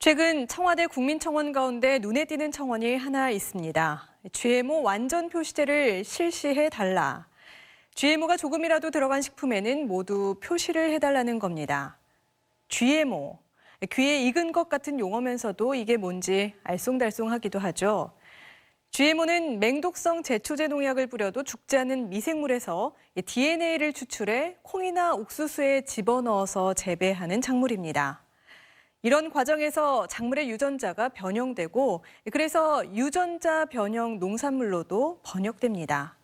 최근 청와대 국민청원 가운데 눈에 띄는 청원이 하나 있습니다. GMO 완전 표시제를 실시해달라. GMO가 조금이라도 들어간 식품에는 모두 표시를 해달라는 겁니다. GMO, 귀에 익은 것 같은 용어면서도 이게 뭔지 알쏭달쏭하기도 하죠. GMO는 맹독성 제초제 농약을 뿌려도 죽지 않는 미생물에서 DNA를 추출해 콩이나 옥수수에 집어넣어서 재배하는 작물입니다. 이런 과정에서 작물의 유전자가 변형되고 그래서 유전자 변형 농산물로도 번역됩니다.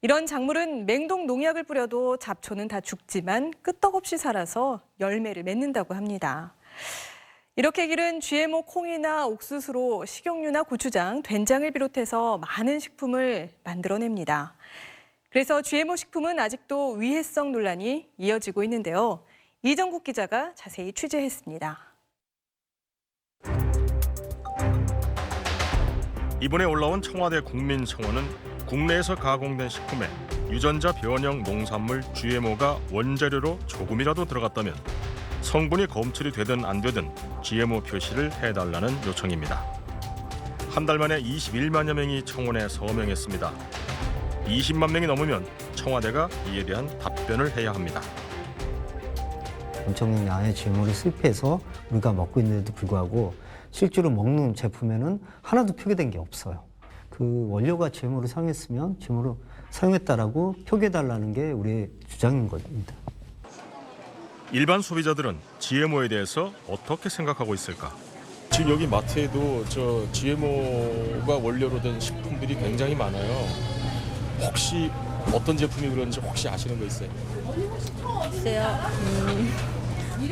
이런 작물은 맹독 농약을 뿌려도 잡초는 다 죽지만 끄떡없이 살아서 열매를 맺는다고 합니다. 이렇게 기른 GMO 콩이나 옥수수로 식용유나 고추장, 된장을 비롯해서 많은 식품을 만들어냅니다. 그래서 GMO 식품은 아직도 위해성 논란이 이어지고 있는데요. 이정국 기자가 자세히 취재했습니다. 이번에 올라온 청와대 국민청원은 국내에서 가공된 식품에 유전자 변형 농산물 GMO가 원재료로 조금이라도 들어갔다면 성분이 검출이 되든 안 되든 GMO 표시를 해달라는 요청입니다. 한 달 만에 21만여 명이 청원에 서명했습니다. 20만 명이 넘으면 청와대가 이에 대한 답변을 해야 합니다. 엄청난 양의 GMO를 습해서 우리가 먹고 있는데도 불구하고 실제로 먹는 제품에는 하나도 표기된 게 없어요. 그 원료가 GMO를 사용했으면 GMO를 사용했다라고 표기해달라는 게 우리의 주장인 겁니다. 일반 소비자들은 GMO에 대해서 어떻게 생각하고 있을까? 지금 여기 마트에도 GMO가 원료로 된 식품들이 굉장히 많아요. 혹시 어떤 제품이 그런지 혹시 아시는 거 있어요? 글쎄요.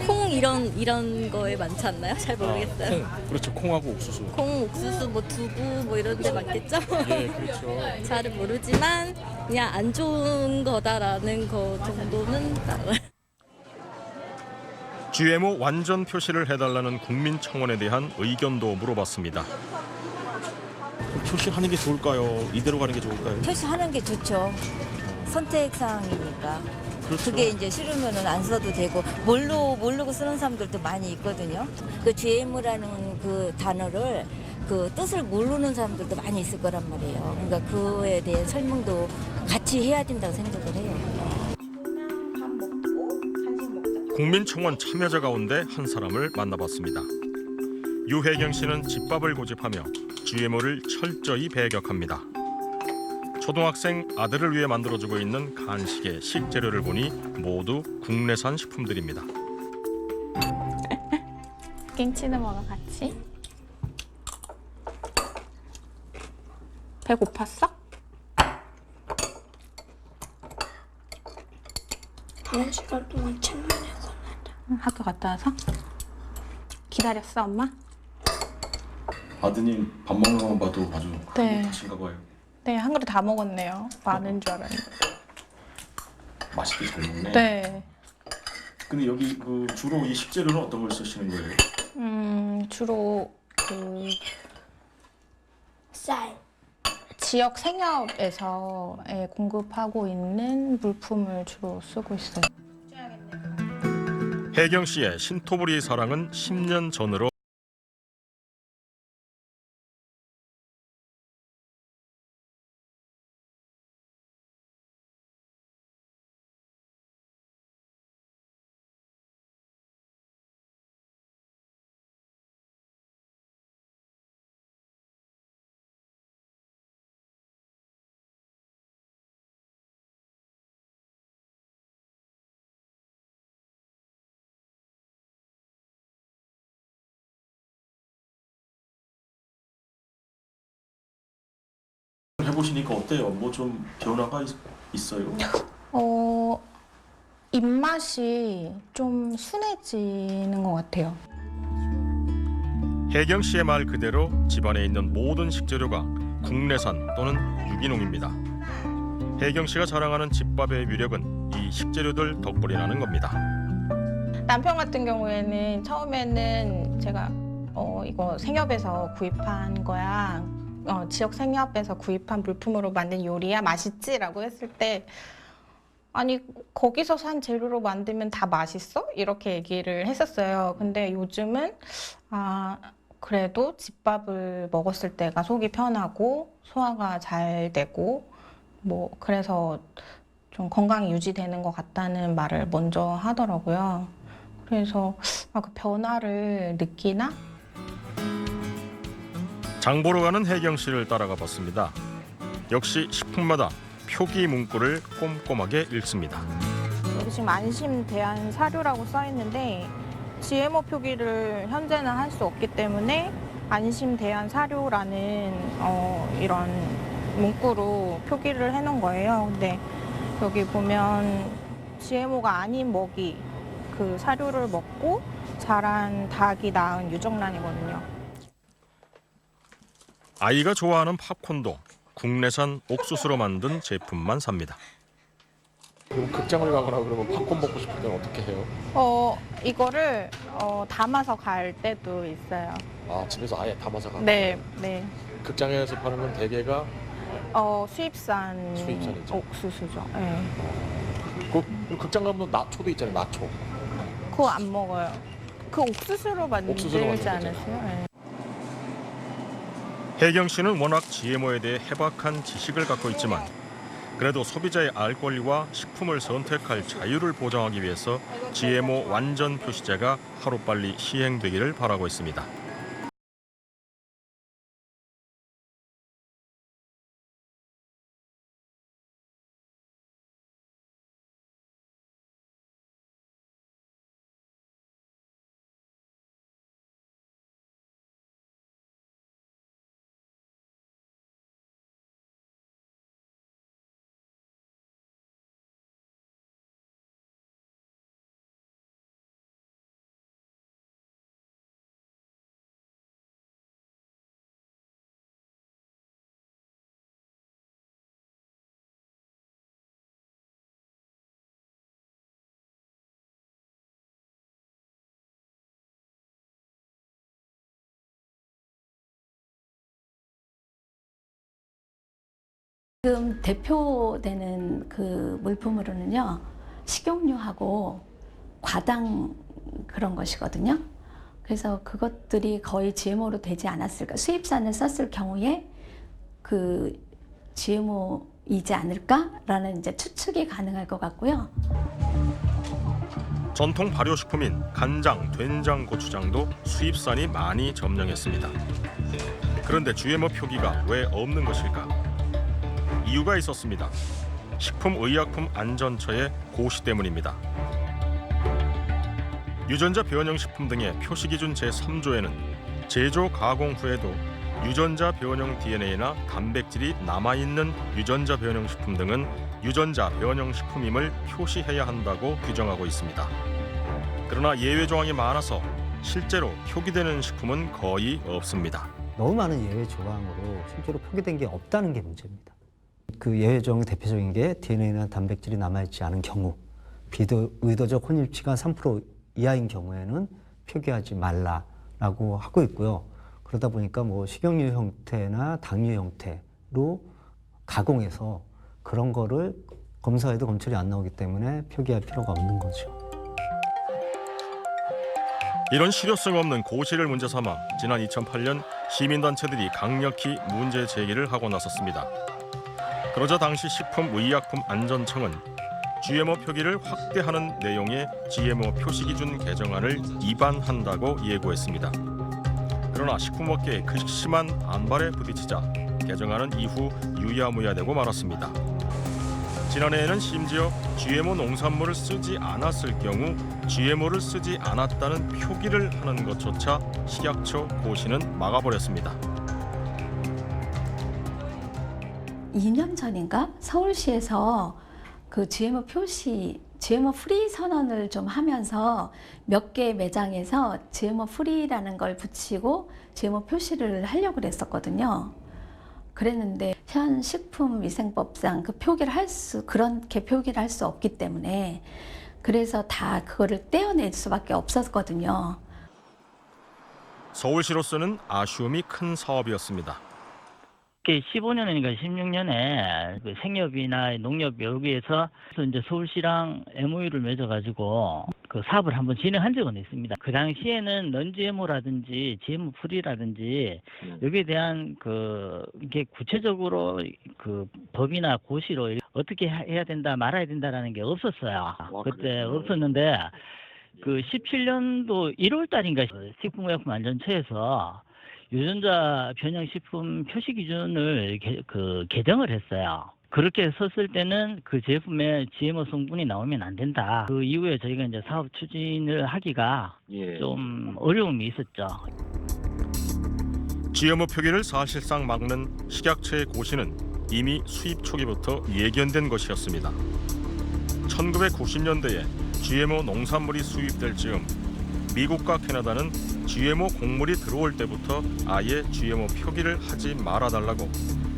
콩 이런 거에 많지 않나요? 잘 모르겠어요. 콩, 그렇죠. 콩하고 옥수수. 콩, 옥수수, 뭐 두부 뭐 이런 데 많겠죠? 예, 그렇죠. 잘은 모르지만 그냥 안 좋은 거다라는 거 정도는 알아요. GMO 완전 표시를 해달라는 국민청원에 대한 의견도 물어봤습니다. 표시하는 게 좋을까요? 이대로 가는 게 좋을까요? 표시하는 게 좋죠. 선택사항이니까. 그렇죠. 그게 이제 싫으면은 안 써도 되고 모르고 쓰는 사람들도 많이 있거든요. 그 GMO라는 그 단어를 그 뜻을 모르는 사람들도 많이 있을 거란 말이에요. 그러니까 그에 대한 설명도 같이 해야 된다고 생각을 해요. 국민청원 참여자 가운데 한 사람을 만나봤습니다. 유혜경 씨는 집밥을 고집하며 GMO를 철저히 배격합니다. 초등학생 아들을 위해 만들어주고 있는 간식의 식재료를 보니 모두 국내산 식품들입니다. 김치도 먹어 같이. 배고팠어? 한 시간 동안 책면에서 학교 갔다 와서? 기다렸어 엄마? 아드님 밥 먹는 것만 봐도 아주 네. 행복하신가 봐요. 네, 한 그릇 다 먹었네요. 많은 줄 알았는데. 맛있게 잘 먹네. 네. 근데 여기 주로 이 식재료는 어떤 걸 쓰시는 거예요? 주로 그 쌀, 지역 생협에서 공급하고 있는 물품을 주로 쓰고 있어요. 혜경 씨의 신토부리 사랑은 10년 전으로 해보시니까 어때요? 뭐 좀 변화가 있어요? 입맛이 좀 순해지는 것 같아요. 혜경 씨의 말 그대로 집안에 있는 모든 식재료가 국내산 또는 유기농입니다. 혜경 씨가 자랑하는 집밥의 위력은 이 식재료들 덕분이라는 겁니다. 남편 같은 경우에는 처음에는 제가 이거 생협에서 구입한 거야. 지역 생협에서 구입한 물품으로 만든 요리야 맛있지라고 했을 때 아니 거기서 산 재료로 만들면 다 맛있어? 이렇게 얘기를 했었어요. 근데 요즘은 그래도 집밥을 먹었을 때가 속이 편하고 소화가 잘 되고 뭐 그래서 좀 건강이 유지되는 것 같다는 말을 먼저 하더라고요. 그래서 그 변화를 느끼나? 장 보러 가는 혜경 씨를 따라가 봤습니다. 역시 식품마다 표기 문구를 꼼꼼하게 읽습니다. 여기 지금 안심 대안 사료라고 써 있는데 GMO 표기를 현재는 할 수 없기 때문에 안심 대안 사료라는 이런 문구로 표기를 해놓은 거예요. 근데 여기 보면 GMO가 아닌 먹이, 그 사료를 먹고 자란 닭이 낳은 유정란이거든요. 아이가 좋아하는 팝콘도 국내산 옥수수로 만든 제품만 삽니다. 그럼 극장을 가거나 그러면 팝콘 먹고 싶을 때는 어떻게 해요? 이거를 담아서 갈 때도 있어요. 집에서 아예 담아서 가고. 네, 네. 극장에서 파는 건 대개가 수입산 수입산이죠. 옥수수죠. 네. 그 극장 가면 나초도 있잖아요. 나초. 그거 안 먹어요. 그 옥수수로 만들지 만든 거죠. 않았어요? 네. 혜경 씨는 워낙 GMO에 대해 해박한 지식을 갖고 있지만 그래도 소비자의 알 권리와 식품을 선택할 자유를 보장하기 위해서 GMO 완전 표시제가 하루빨리 시행되기를 바라고 있습니다. 지금 대표되는 그 물품으로는요, 식용유하고 과당 그런 것이거든요. 그래서 그것들이 거의 GMO로 되지 않았을까, 수입산을 썼을 경우에 그 GMO이지 않을까라는 이제 추측이 가능할 것 같고요. 전통 발효식품인 간장, 된장, 고추장도 수입산이 많이 점령했습니다. 그런데 GMO 표기가 왜 없는 것일까? 이유가 있었습니다. 식품의약품안전처의 고시 때문입니다. 유전자 변형 식품 등의 표시기준 제3조에는 제조 가공 후에도 유전자 변형 DNA나 단백질이 남아있는 유전자 변형 식품 등은 유전자 변형 식품임을 표시해야 한다고 규정하고 있습니다. 그러나 예외 조항이 많아서 실제로 표기되는 식품은 거의 없습니다. 너무 많은 예외 조항으로 실제로 표기된 게 없다는 게 문제입니다. 그 예외 조항 대표적인 게 DNA나 단백질이 남아있지 않은 경우, 의도적 혼입치가 3% 이하인 경우에는 표기하지 말라라고 하고 있고요. 그러다 보니까 뭐 식용유 형태나 당류 형태로 가공해서 그런 거를 검사해도 검출이 안 나오기 때문에 표기할 필요가 없는 거죠. 이런 실효성 없는 고시를 문제 삼아 지난 2008년 시민단체들이 강력히 문제 제기를 하고 나섰습니다. 그러자 당시 식품의약품안전청은 GMO 표기를 확대하는 내용의 GMO 표시기준 개정안을 입안한다고 예고했습니다. 그러나 식품업계의 극심한 반발에 부딪히자 개정안은 이후 유야무야되고 말았습니다. 지난해에는 심지어 GMO 농산물을 쓰지 않았을 경우 GMO를 쓰지 않았다는 표기를 하는 것조차 식약처 고시는 막아버렸습니다. 2년 전인가 서울시에서 그 GMO 표시, GMO 프리 선언을 좀 하면서 몇 개 매장에서 GMO 프리라는 걸 붙이고 GMO 표시를 하려고 그랬었거든요. 그랬는데 현 식품위생법상 그 표기를 그렇게 표기를 할 수 없기 때문에 그래서 다 그거를 떼어낼 수밖에 없었거든요. 서울시로서는 아쉬움이 큰 사업이었습니다. 그게 15년이니까 16년에 그 생협이나 농협 여기에서 이제 서울시랑 MOU를 맺어가지고 그 사업을 한번 진행한 적은 있습니다. 그 당시에는 넌GMO라든지 GMO 프리라든지 여기에 대한 이게 구체적으로 그 법이나 고시로 어떻게 해야 된다 말아야 된다라는 게 없었어요. 그때 없었는데 그 17년도 1월 달인가 식품의약품안전처에서 유전자 변형 식품 표시 기준을 개정을 했어요. 그렇게 썼을 때는 그 제품에 GMO 성분이 나오면 안 된다. 그 이후에 저희가 이제 사업 추진을 하기가 좀 어려움이 있었죠. GMO 표기를 사실상 막는 식약처의 고시는 이미 수입 초기부터 예견된 것이었습니다. 1990년대에 GMO 농산물이 수입될 즈음 미국과 캐나다는 GMO 곡물이 들어올 때부터 아예 GMO 표기를 하지 말아달라고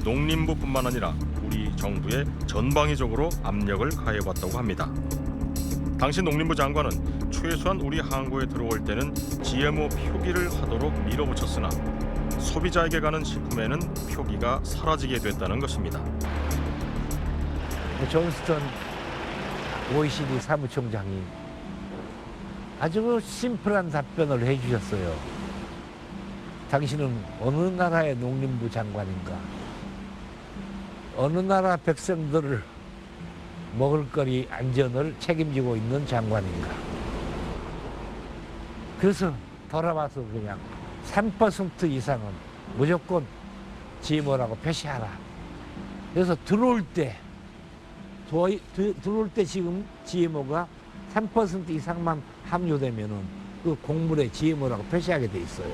농림부뿐만 아니라 우리 정부에 전방위적으로 압력을 가해왔다고 합니다. 당시 농림부 장관은 최소한 우리 항구에 들어올 때는 GMO 표기를 하도록 밀어붙였으나 소비자에게 가는 식품에는 표기가 사라지게 됐다는 것입니다. 존스턴 OECD 사무총장이 아주 심플한 답변을 해주셨어요. 당신은 어느 나라의 농림부 장관인가? 어느 나라 백성들을 먹을거리 안전을 책임지고 있는 장관인가? 그래서 돌아와서 그냥 3% 이상은 무조건 GMO라고 표시하라. 그래서 들어올 때 지금 GMO가 3% 이상만 함유되면은 그 곡물에 GMO라고 표시하게 돼 있어요.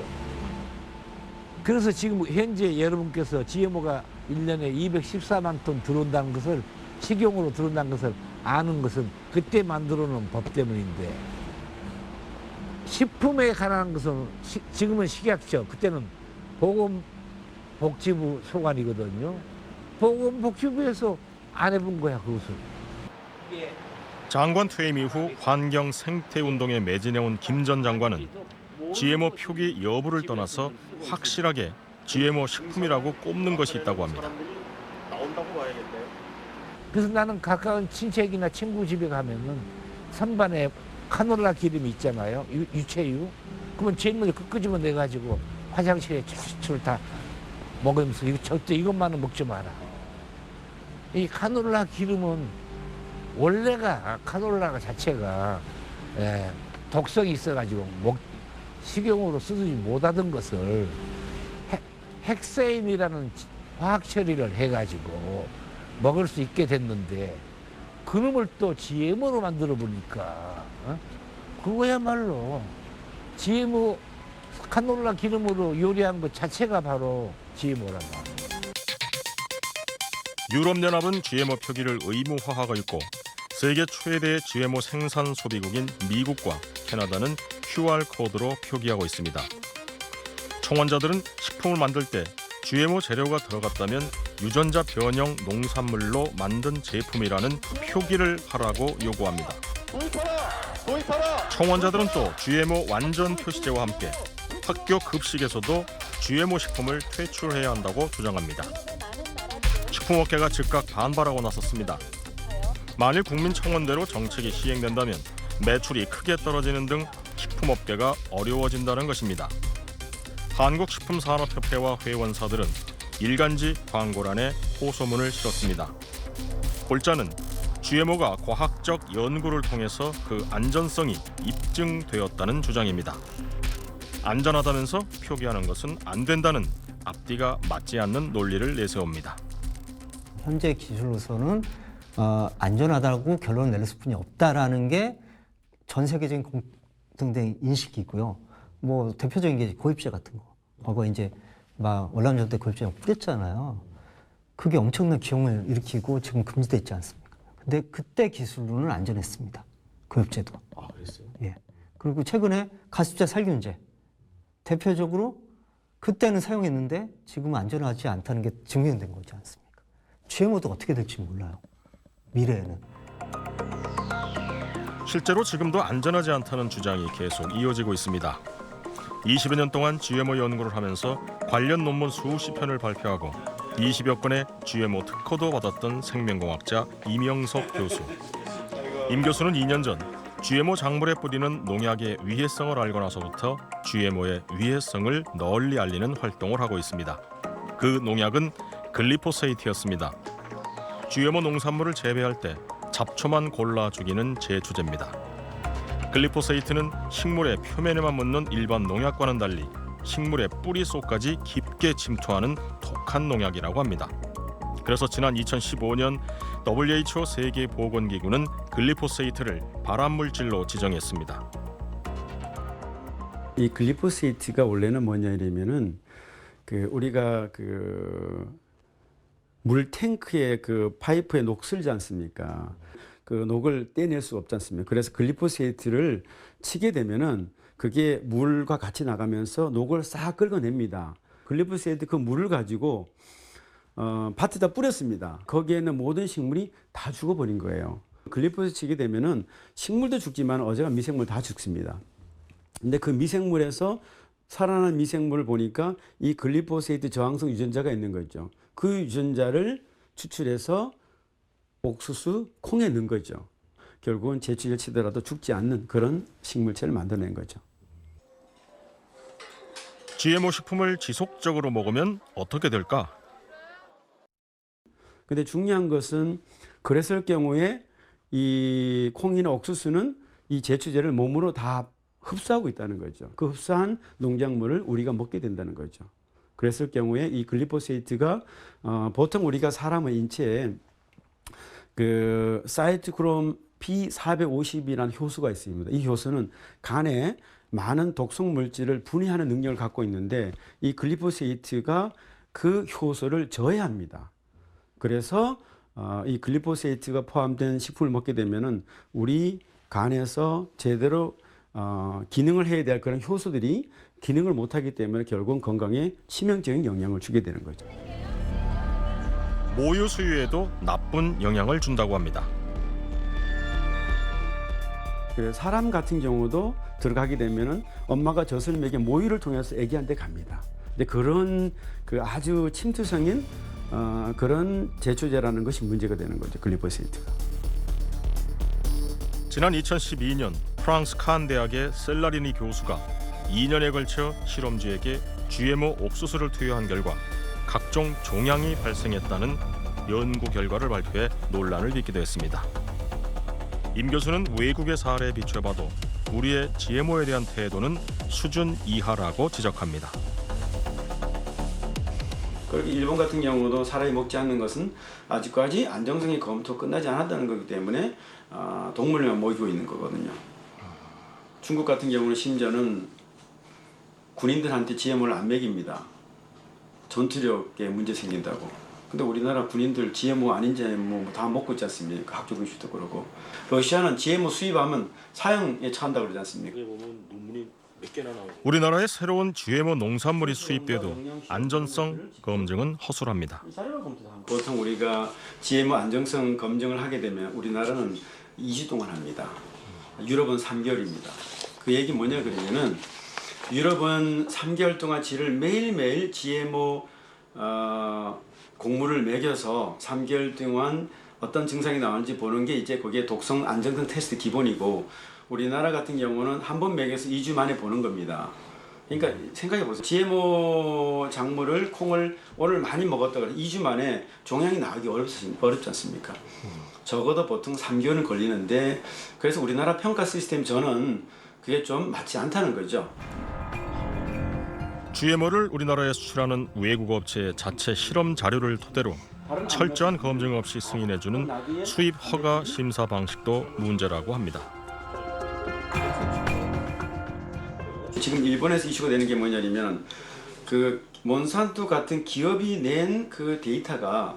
그래서 지금 현재 여러분께서 GMO가 1년에 214만 톤 들어온다는 것을 식용으로 들어온다는 것을 아는 것은 그때 만들어 놓은 법 때문인데 식품에 관한 것은 지금은 식약처, 그때는 보건복지부 소관이거든요. 보건복지부에서 안 해본 거야, 그것을. 장관 퇴임 이후 환경 생태 운동에 매진해온 김 전 장관은 GMO 표기 여부를 떠나서 확실하게 GMO 식품이라고 꼽는 것이 있다고 합니다. 그래서 나는 가까운 친척이나 친구 집에 가면은 선반에 카놀라 기름이 있잖아요. 유채유. 그러면 제일 먼저 끄집어 내가지고 화장실에 출 다 먹으면서 절대 이것만은 먹지 마라. 이 카놀라 기름은 원래가 카놀라 자체가 독성이 있어가지고 식용으로 쓰지 못하던 것을 헥세인이라는 화학 처리를 해가지고 먹을 수 있게 됐는데 그놈을 또 GMO로 만들어 보니까 그거야말로 GMO 카놀라 기름으로 요리한 것 자체가 바로 GMO란다. 유럽연합은 GMO 표기를 의무화하고 있고 세계 최대의 GMO 생산 소비국인 미국과 캐나다는 QR코드로 표기하고 있습니다. 청원자들은 식품을 만들 때 GMO 재료가 들어갔다면 유전자 변형 농산물로 만든 제품이라는 표기를 하라고 요구합니다. 청원자들은 또 GMO 완전 표시제와 함께 학교 급식에서도 GMO 식품을 퇴출해야 한다고 주장합니다. 식품업계가 즉각 반발하고 나섰습니다. 만일 국민청원대로 정책이 시행된다면 매출이 크게 떨어지는 등 식품업계가 어려워진다는 것입니다. 한국식품산업협회와 회원사들은 일간지 광고란에 호소문을 실었습니다. 골자는 GMO가 과학적 연구를 통해서 그 안전성이 입증되었다는 주장입니다. 안전하다면서 표기하는 것은 안 된다는 앞뒤가 맞지 않는 논리를 내세웁니다. 현재 기술로서는 안전하다고 결론을 내릴 수뿐이 없다라는 게 전 세계적인 공통된 인식이고요. 뭐 대표적인 게 고입제 같은 거. 과거 이제 막 월남전 때 고입제 뿌렸잖아요. 그게 엄청난 기용을 일으키고 지금 금지돼 있지 않습니까? 근데 그때 기술로는 안전했습니다. 고입제도. 아, 그랬어요? 예. 그리고 최근에 가습제 살균제. 대표적으로 그때는 사용했는데 지금은 안전하지 않다는 게 증명된 거지 않습니까? GMO도 어떻게 될지 몰라요. 미래에는. 실제로 지금도 안전하지 않다는 주장이 계속 이어지고 있습니다. 20여 년 동안 GMO 연구를 하면서 관련 논문 수십 편을 발표하고 20여 건의 GMO 특허도 받았던 생명공학자 이명석 교수. 임 교수는 2년 전 GMO 작물에 뿌리는 농약의 위해성을 알고 나서부터 GMO의 위해성을 널리 알리는 활동을 하고 있습니다. 그 농약은 글리포세이트였습니다. GMO 농산물을 재배할 때 잡초만 골라 죽이는 제초제입니다. 글리포세이트는 식물의 표면에만 묻는 일반 농약과는 달리 식물의 뿌리 속까지 깊게 침투하는 독한 농약이라고 합니다. 그래서 지난 2015년 WHO 세계보건기구는 글리포세이트를 발암물질로 지정했습니다. 이 글리포세이트가 원래는 뭐냐 이러면은 우리가 물 탱크의 파이프에 녹 슬지 않습니까? 그 녹을 떼낼 수 없지 않습니까? 그래서 글리포세이트를 치게 되면은 그게 물과 같이 나가면서 녹을 싹 긁어냅니다. 글리포세이트 그 물을 가지고 밭에다 뿌렸습니다. 거기에는 모든 식물이 다 죽어버린 거예요. 글리포세이트 치게 되면은 식물도 죽지만 어지간한 미생물 다 죽습니다. 근데 그 미생물에서 살아난 미생물을 보니까 이 글리포세이트 저항성 유전자가 있는 거죠. 그 유전자를 추출해서 옥수수, 콩에 넣은 거죠. 결국은 제초제를 치더라도 죽지 않는 그런 식물체를 만들어낸 거죠. GMO 식품을 지속적으로 먹으면 어떻게 될까? 근데 중요한 것은 그랬을 경우에 이 콩이나 옥수수는 이 제초제를 몸으로 다 흡수하고 있다는 거죠. 그 흡수한 농작물을 우리가 먹게 된다는 거죠. 그랬을 경우에 이 글리포세이트가 보통 우리가 사람의 인체에 그 사이토크롬 P450이라는 효소가 있습니다. 이 효소는 간에 많은 독성 물질을 분해하는 능력을 갖고 있는데 이 글리포세이트가 그 효소를 저해합니다. 그래서 이 글리포세이트가 포함된 식품을 먹게 되면은 우리 간에서 제대로 기능을 해야 될 그런 효소들이 기능을 못하기 때문에 결국은 건강에 치명적인 영향을 주게 되는 거죠. 모유 수유에도 나쁜 영향을 준다고 합니다. 그래서 사람 같은 경우도 들어가게 되면은 엄마가 젖을 먹여 모유를 통해서 아기한테 갑니다. 근데 그런 아주 침투성인 그런 제초제라는 것이 문제가 되는 거죠. 글리포세이트가. 지난 2012년 프랑스 칸 대학의 셀라리니 교수가 2년에 걸쳐 실험주에게 GMO 옥수수를 투여한 결과 각종 종양이 발생했다는 연구 결과를 발표해 논란을 빚기도 했습니다. 임 교수는 외국의 사례에 비춰봐도 우리의 GMO에 대한 태도는 수준 이하라고 지적합니다. 그렇게 일본 같은 경우도 사람이 먹지 않는 것은 아직까지 안정성의 검토 끝나지 않았다는 거기 때문에 동물만 먹이고 있는 거거든요. 중국 같은 경우는 심지어는 군인들한테 GMO를 안 먹입니다. 전투력에 문제 생긴다고. 근데 우리나라 군인들 GMO 아닌 GMO 다 먹고 있지 않습니까? 학교 교육도 그러고. 러시아는 GMO 수입하면 사형에 처한다고 그러지 않습니까? 우리나라에 새로운 GMO 농산물이 수입돼도 안전성 검증은 허술합니다. 보통 우리가 GMO 안정성 검증을 하게 되면 우리나라는 2주 동안 합니다. 유럽은 3개월입니다. 그 얘기 뭐냐 그러면은 유럽은 3개월 동안 쥐를 매일매일 GMO 곡물을 먹여서 3개월 동안 어떤 증상이 나오는지 보는 게 이제 그게 독성 안정성 테스트 기본이고 우리나라 같은 경우는 한 번 먹여서 2주 만에 보는 겁니다. 그러니까 생각해 보세요. GMO 작물을 콩을 오늘 많이 먹었다 그래 2주 만에 종양이 나오기 어렵지 않습니까? 적어도 보통 3개월은 걸리는데 그래서 우리나라 평가 시스템 저는 그게 좀 맞지 않다는 거죠. GMO를 우리나라에 수출하는 외국 업체의 자체 실험 자료를 토대로 철저한 검증 없이 승인해주는 수입 허가 심사 방식도 문제라고 합니다. 지금 일본에서 이슈가 되는 게 뭐냐면 그 몬산토 같은 기업이 낸 그 데이터가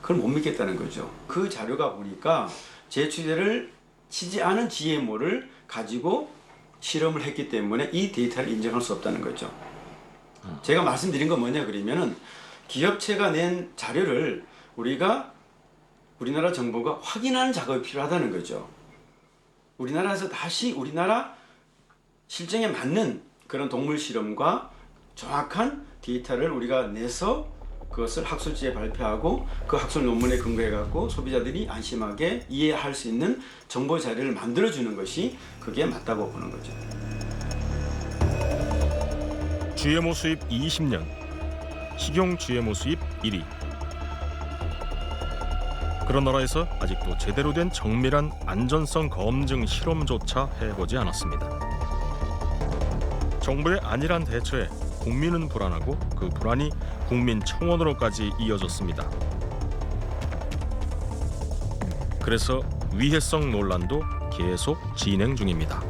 그걸 못 믿겠다는 거죠. 그 자료가 보니까 제초제를 치지 않은 GMO를 가지고 실험을 했기 때문에 이 데이터를 인정할 수 없다는 거죠. 제가 말씀드린 건 뭐냐 그러면은 기업체가 낸 자료를 우리나라 정부가 확인하는 작업이 필요하다는 거죠. 우리나라에서 다시 우리나라 실정에 맞는 그런 동물 실험과 정확한 데이터를 우리가 내서 그것을 학술지에 발표하고 그 학술 논문에 근거해 갖고 소비자들이 안심하게 이해할 수 있는 정보 자료를 만들어 주는 것이 그게 맞다고 보는 거죠. GMO 수입 20년, 식용 GMO 수입 1위. 그런 나라에서 아직도 제대로 된 정밀한 안전성 검증 실험조차 해보지 않았습니다. 정부의 안일한 대처에 국민은 불안하고 그 불안이 국민청원으로까지 이어졌습니다. 그래서 위해성 논란도 계속 진행 중입니다.